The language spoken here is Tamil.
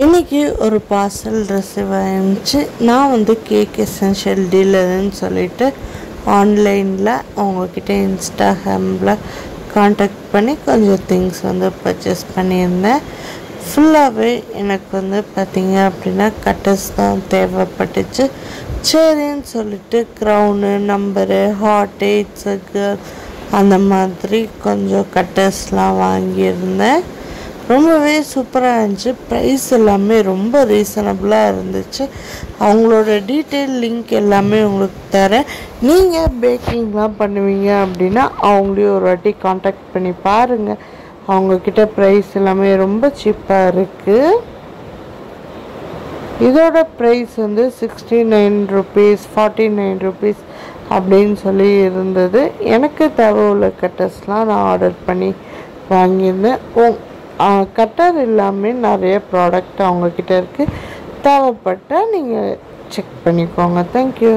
இன்றைக்கி ஒரு பார்சல் ரிசீவ் ஆயிருந்துச்சு. நான் வந்து கேக் எசென்ஷியல் டீலர்னு சொல்லிட்டு ஆன்லைனில் அவங்கக்கிட்ட இன்ஸ்டாகிராமில் காண்டாக்ட் பண்ணி கொஞ்சம் திங்ஸ் வந்து பர்ச்சேஸ் பண்ணியிருந்தேன். ஃபுல்லாகவே எனக்கு வந்து பார்த்திங்க அப்படின்னா கட்டர்ஸ் தான் தேவைப்பட்டுச்சு. சரின்னு சொல்லிட்டு க்ரௌனு, நம்பரு, ஹார்ட், எய்ட்ஸு, அந்த மாதிரி கொஞ்சம் கட்டர்ஸ்லாம் வாங்கியிருந்தேன். ரொம்பவே சூப்பராக இருந்துச்சு. ப்ரைஸ் எல்லாமே ரொம்ப ரீசனபிளாக இருந்துச்சு. அவங்களோட டீட்டெயில் லிங்க் எல்லாமே உங்களுக்கு தரேன். நீங்கள் பேக்கிங்லாம் பண்ணுவீங்க அப்படின்னா அவங்களையும் ஒரு வாட்டி காண்டாக்ட் பண்ணி பாருங்கள். அவங்கக்கிட்ட ப்ரைஸ் எல்லாமே ரொம்ப சீப்பாக இருக்குது. இதோட ப்ரைஸ் வந்து 69 rupees, 49 rupees அப்படின்னு சொல்லி இருந்தது. எனக்கு தேவை உள்ள கட்டர்ஸ்லாம் நான் ஆர்டர் பண்ணி வாங்கியிருந்தேன். கட்டர் எல்லாமே நிறைய ப்ராடக்ட் அவங்கக்கிட்ட இருக்குது. தேவைப்பட்டால் நீங்கள் செக் பண்ணிக்கோங்க. தேங்க்யூ.